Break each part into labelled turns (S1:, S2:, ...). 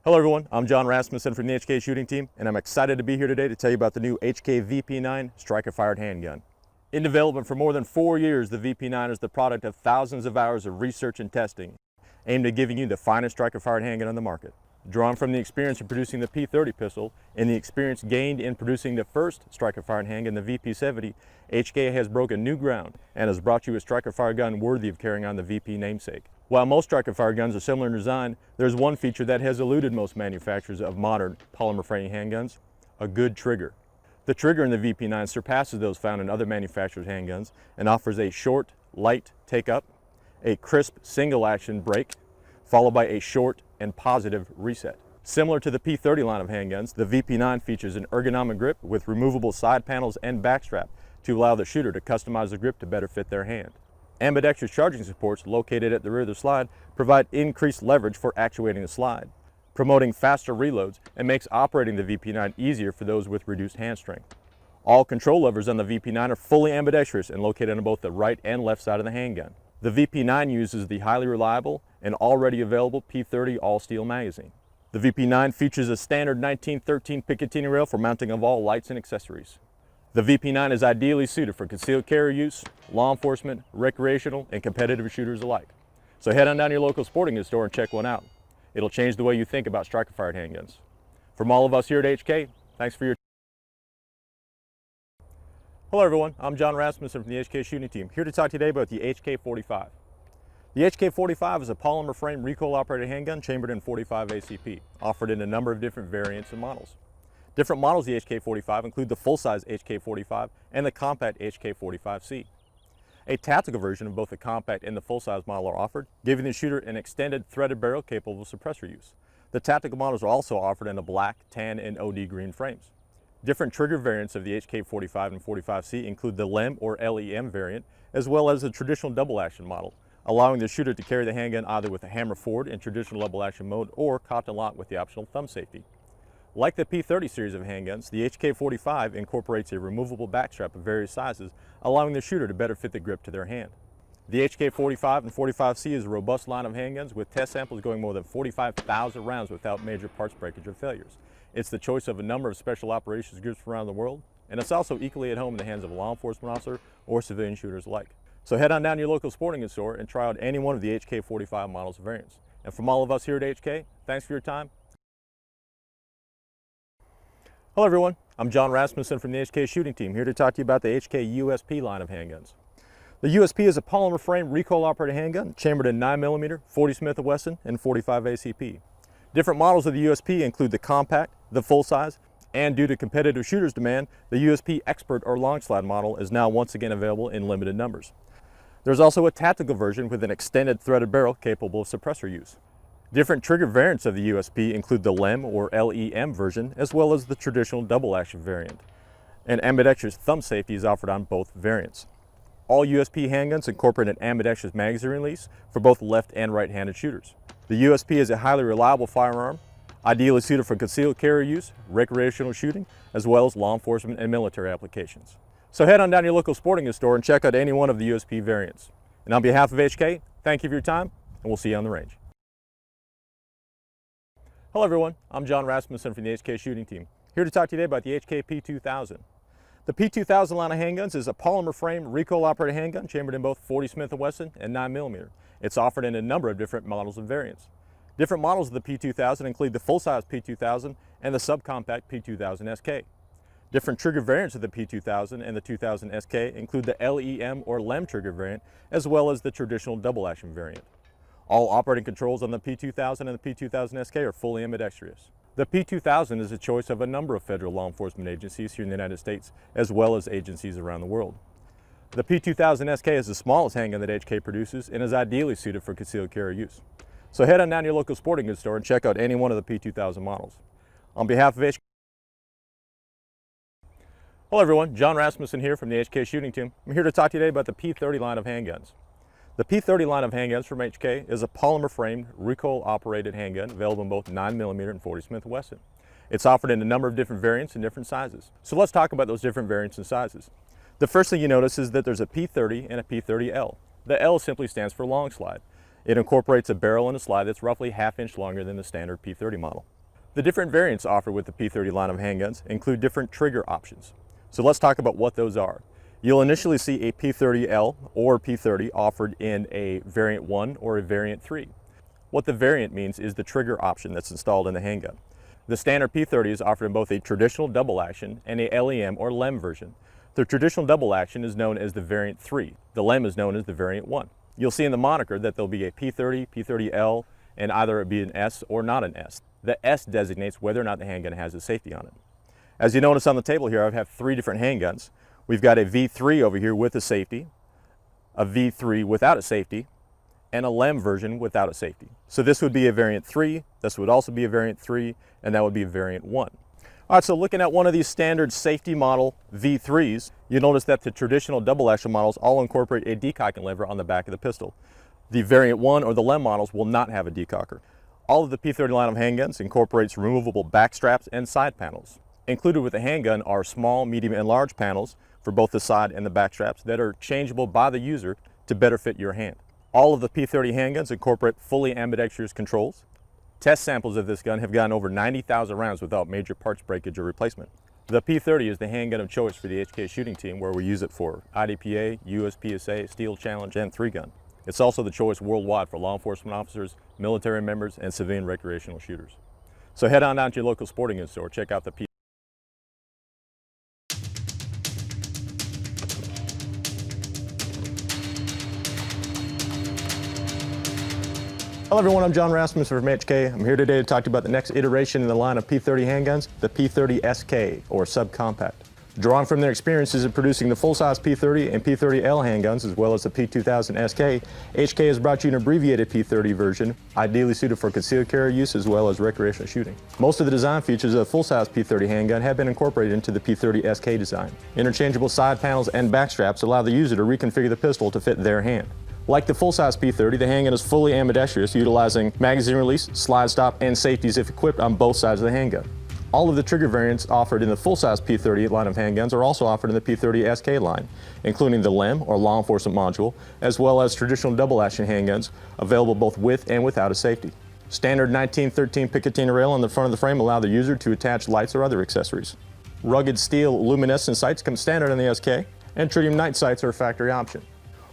S1: Hello everyone, I'm John Rasmussen from the HK shooting team, and I'm excited to be here today to tell you about the new HK VP9 striker-fired handgun. In development for more than 4 years, the VP9 is the product of thousands of hours of research and testing, aimed at giving you the finest striker-fired handgun on the market. Drawn from the experience in producing the P30 pistol and the experience gained in producing the first striker-fired handgun, the VP70, HK has broken new ground and has brought you a striker-fired gun worthy of carrying on the VP namesake. While most striker-fired guns are similar in design, there's one feature that has eluded most manufacturers of modern polymer frame handguns: a good trigger. The trigger in the VP9 surpasses those found in other manufacturers' handguns and offers a short, light take-up, a crisp single-action break, followed by a short and positive reset. Similar to the P30 line of handguns, the VP9 features an ergonomic grip with removable side panels and backstrap to allow the shooter to customize the grip to better fit their hand. Ambidextrous charging supports located at the rear of the slide provide increased leverage for actuating the slide, promoting faster reloads, and makes operating the VP9 easier for those with reduced hand strength. All control levers on the VP9 are fully ambidextrous and located on both the right and left side of the handgun. The VP9 uses the highly reliable and already available P30 all-steel magazine. The VP9 features a standard 1913 Picatinny rail for mounting of all lights and accessories. The VP9 is ideally suited for concealed carry use, law enforcement, recreational, and competitive shooters alike. So head on down to your local sporting goods store and check one out. It'll change the way you think about striker-fired handguns. From all of us here at HK, thanks for your Hello everyone, I'm John Rasmussen from the HK shooting team, here to talk today about the HK45. The HK45 is a polymer frame recoil-operated handgun chambered in 45 ACP, offered in a number of different variants and models. Different models of the HK45 include the full-size HK45 and the compact HK45C. A tactical version of both the compact and the full-size model are offered, giving the shooter an extended threaded barrel capable of suppressor use. The tactical models are also offered in the black, tan, and OD green frames. Different trigger variants of the HK45 and 45C include the LEM or LEM variant, as well as the traditional double-action model, allowing the shooter to carry the handgun either with a hammer forward in traditional double-action mode or cocked and locked with the optional thumb safety. Like the P30 series of handguns, the HK45 incorporates a removable backstrap of various sizes, allowing the shooter to better fit the grip to their hand. The HK45 and 45C is a robust line of handguns with test samples going more than 45,000 rounds without major parts breakage or failures. It's the choice of a number of special operations groups from around the world, and it's also equally at home in the hands of a law enforcement officer or civilian shooters alike. So head on down to your local sporting goods store and try out any one of the HK45 models and variants. And from all of us here at HK, thanks for your time. Hello everyone, I'm John Rasmussen from the HK shooting team, here to talk to you about the HK USP line of handguns. The USP is a polymer frame recoil-operated handgun chambered in 9mm, 40 Smith & Wesson, and 45 ACP. Different models of the USP include the compact, the full-size, and due to competitive shooters' demand, the USP Expert or long slide model is now once again available in limited numbers. There's also a tactical version with an extended threaded barrel capable of suppressor use. Different trigger variants of the USP include the LEM or LEM version, as well as the traditional double-action variant. And ambidextrous thumb safety is offered on both variants. All USP handguns incorporate an ambidextrous magazine release for both left and right-handed shooters. The USP is a highly reliable firearm, ideally suited for concealed carry use, recreational shooting, as well as law enforcement and military applications. So head on down to your local sporting goods store and check out any one of the USP variants. And on behalf of HK, thank you for your time, and we'll see you on the range. Hello everyone, I'm John Rasmussen from the HK shooting team, here to talk to you today about the HK P2000. The P2000 line of handguns is a polymer frame recoil-operated handgun chambered in both 40 Smith & Wesson and 9mm. It's offered in a number of different models and variants. Different models of the P2000 include the full-size P2000 and the subcompact P2000 SK. Different trigger variants of the P2000 and the 2000 SK include the LEM or LEM trigger variant, as well as the traditional double-action variant. All operating controls on the P2000 and the P2000 SK are fully ambidextrous. The P2000 is a choice of a number of federal law enforcement agencies here in the United States, as well as agencies around the world. The P2000 SK is the smallest handgun that HK produces and is ideally suited for concealed carry use. So head on down to your local sporting goods store and check out any one of the P2000 models. On behalf of HK, hello everyone, John Rasmussen here from the HK shooting team. I'm here to talk to you today about the P30 line of handguns. The P30 line of handguns from HK is a polymer-framed, recoil-operated handgun available in both 9mm and 40 Smith & Wesson. It's offered in a number of different variants and different sizes. So let's talk about those different variants and sizes. The first thing you notice is that there's a P30 and a P30L. The L simply stands for long slide. It incorporates a barrel and a slide that's roughly ½ inch longer than the standard P30 model. The different variants offered with the P30 line of handguns include different trigger options. So let's talk about what those are. You'll initially see a P30L or P30 offered in a variant 1 or a variant 3. What the variant means is the trigger option that's installed in the handgun. The standard P30 is offered in both a traditional double action and a LEM or LEM version. The traditional double action is known as the variant 3. The LEM is known as the variant 1. You'll see in the moniker that there'll be a P30, P30L, and either it be an S or not an S. The S designates whether or not the handgun has a safety on it. As you notice on the table here, I have 3 different handguns. We've got a V3 over here with a safety, a V3 without a safety, and a LEM version without a safety. So this would be a variant 3, this would also be a variant 3, and that would be a variant 1. All right, so looking at one of these standard safety model V3s, you notice that the traditional double action models all incorporate a decocking lever on the back of the pistol. The variant 1 or the LEM models will not have a decocker. All of the P30 line of handguns incorporates removable back straps and side panels. Included with the handgun are small, medium, and large panels for both the side and the back straps that are changeable by the user to better fit your hand. All of the P30 handguns incorporate fully ambidextrous controls. Test samples of this gun have gotten over 90,000 rounds without major parts breakage or replacement. The P30 is the handgun of choice for the HK shooting team, where we use it for IDPA, USPSA, Steel Challenge, and 3-gun. It's also the choice worldwide for law enforcement officers, military members, and civilian recreational shooters. So head on down to your local sporting goods store, check out the P30. Hello everyone, I'm John Rasmussen from HK. I'm here today to talk to you about the next iteration in the line of P30 handguns, the P30 SK, or subcompact. Drawing from their experiences in producing the full-size P30 and P30L handguns, as well as the P2000 SK, HK has brought you an abbreviated P30 version, ideally suited for concealed carry use as well as recreational shooting. Most of the design features of the full-size P30 handgun have been incorporated into the P30 SK design. Interchangeable side panels and back straps allow the user to reconfigure the pistol to fit their hand. Like the full-size P30, the handgun is fully ambidextrous, utilizing magazine release, slide stop, and safeties if equipped on both sides of the handgun. All of the trigger variants offered in the full-size P30 line of handguns are also offered in the P30 SK line, including the LEM, or law enforcement module, as well as traditional double-action handguns, available both with and without a safety. Standard 1913 Picatinny rail on the front of the frame allow the user to attach lights or other accessories. Rugged steel luminescent sights come standard on the SK, and tritium night sights are a factory option.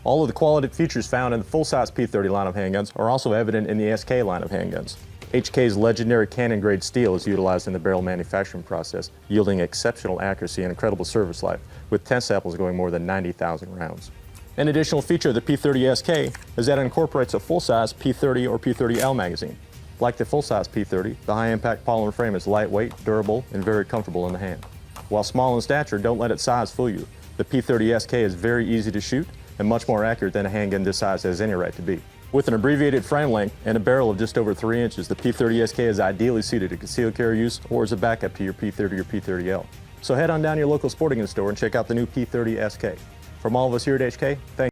S1: All of the quality features found in the full-size P30 line of handguns are also evident in the SK line of handguns. HK's legendary cannon-grade steel is utilized in the barrel manufacturing process, yielding exceptional accuracy and incredible service life, with test samples going more than 90,000 rounds. An additional feature of the P30 SK is that it incorporates a full-size P30 or P30L magazine. Like the full-size P30, the high-impact polymer frame is lightweight, durable, and very comfortable in the hand. While small in stature, don't let its size fool you. The P30 SK is very easy to shoot and much more accurate than a handgun this size has any right to be. With an abbreviated frame length and a barrel of just over 3 inches, the P30 SK is ideally suited to concealed carry use or as a backup to your P30 or P30L. So head on down to your local sporting goods store and check out the new P30 SK. From all of us here at HK, thank you.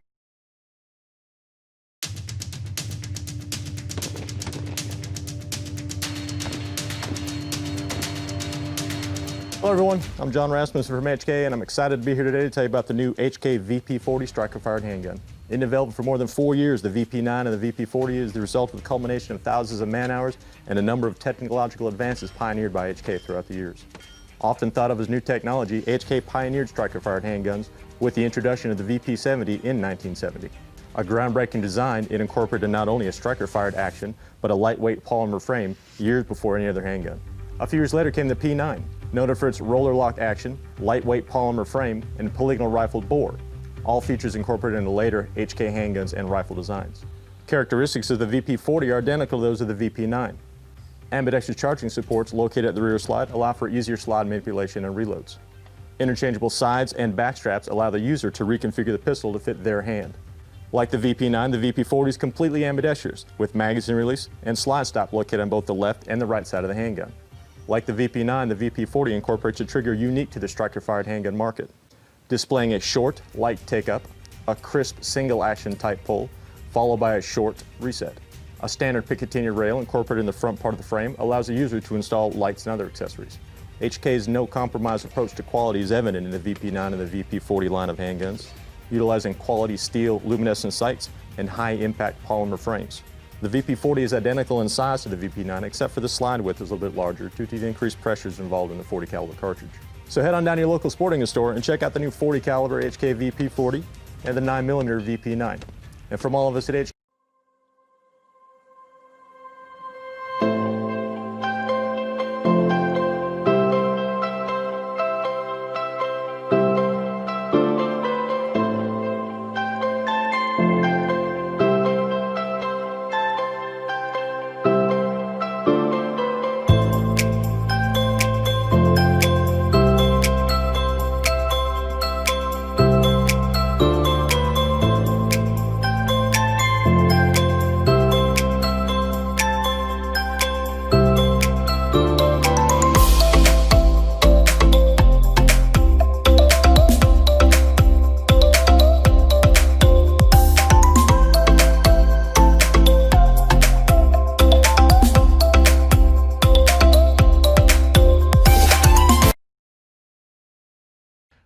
S1: Hello everyone, I'm John Rasmussen from HK, and I'm excited to be here today to tell you about the new HK VP40 striker-fired handgun. In development for more than 4 years, the VP9 and the VP40 is the result of the culmination of thousands of man-hours and a number of technological advances pioneered by HK throughout the years. Often thought of as new technology, HK pioneered striker-fired handguns with the introduction of the VP70 in 1970. A groundbreaking design, it incorporated not only a striker-fired action, but a lightweight polymer frame years before any other handgun. A few years later came the P9, noted for its roller lock action, lightweight polymer frame, and polygonal rifled bore, all features incorporated in the later HK handguns and rifle designs. Characteristics of the VP40 are identical to those of the VP9. Ambidextrous charging supports located at the rear slide allow for easier slide manipulation and reloads. Interchangeable sides and back straps allow the user to reconfigure the pistol to fit their hand. Like the VP9, the VP40 is completely ambidextrous, with magazine release and slide stop located on both the left and the right side of the handgun. Like the VP9, the VP40 incorporates a trigger unique to the striker-fired handgun market, displaying a short, light take-up, a crisp single-action type pull, followed by a short reset. A standard Picatinny rail incorporated in the front part of the frame allows the user to install lights and other accessories. HK's no-compromise approach to quality is evident in the VP9 and the VP40 line of handguns, utilizing quality steel luminescent sights and high-impact polymer frames. The VP40 is identical in size to the VP9 except for the slide width is a little bit larger due to the increased pressures involved in the 40 caliber cartridge. So head on down to your local sporting goods store and check out the new 40 caliber HK VP40 and the 9mm VP9. And from all of us at HK,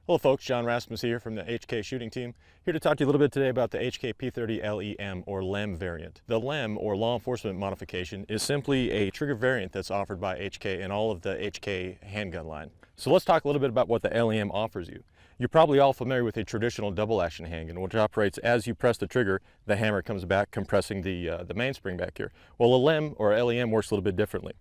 S1: hello folks, John Rasmus here from the HK shooting team, here to talk to you a little bit today about the HK P30 LEM or LEM variant. The LEM or law enforcement modification is simply a trigger variant that's offered by HK in all of the HK handgun line. So let's talk a little bit about what the LEM offers you. You're probably all familiar with a traditional double action handgun, which operates as you press the trigger, the hammer comes back compressing the mainspring back here. Well, a LEM or LEM works a little bit differently.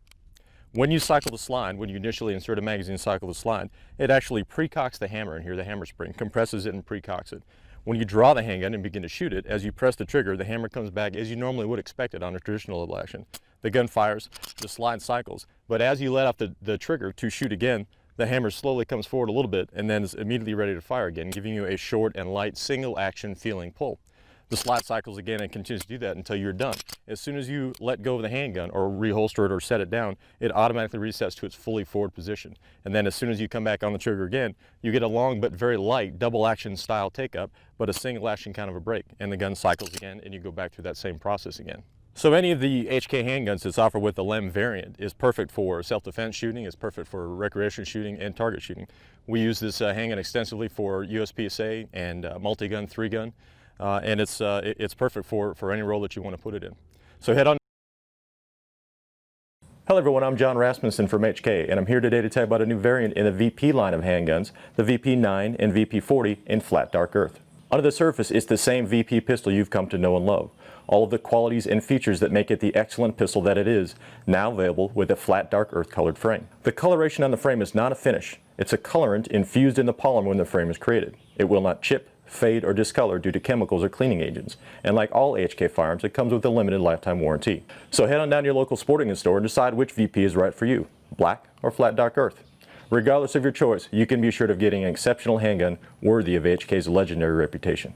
S1: When you cycle the slide, when you initially insert a magazine and cycle the slide, it actually precocks the hammer in here, the hammer spring, compresses it and precocks it. When you draw the handgun and begin to shoot it, as you press the trigger, the hammer comes back as you normally would expect it on a traditional double action. The gun fires, the slide cycles, but as you let off the trigger to shoot again, the hammer slowly comes forward a little bit and then is immediately ready to fire again, giving you a short and light single action feeling pull. The slide cycles again and continues to do that until you're done. As soon as you let go of the handgun or reholster it or set it down, it automatically resets to its fully forward position. And then as soon as you come back on the trigger again, you get a long but very light double action style take up, but a single action kind of a break. And the gun cycles again and you go back through that same process again. So any of the HK handguns that's offered with the LEM variant is perfect for self-defense shooting, it's perfect for recreation shooting and target shooting. We use this handgun extensively for USPSA and multi-gun, 3-gun. And it's perfect for any role that you want to put it in. So head on. Hello everyone, I'm John Rasmussen from HK, and I'm here today to tell you about a new variant in the VP line of handguns, the VP9 and VP40 in flat dark earth. Under the surface, it's the same VP pistol you've come to know and love. All of the qualities and features that make it the excellent pistol that it is, now available with a flat dark earth colored frame. The coloration on the frame is not a finish. It's a colorant infused in the polymer when the frame is created. It will not chip, fade, or discolor due to chemicals or cleaning agents. And like all HK firearms, it comes with a limited lifetime warranty. So head on down to your local sporting goods store and decide which VP is right for you, black or flat dark earth. Regardless of your choice, you can be assured of getting an exceptional handgun worthy of HK's legendary reputation.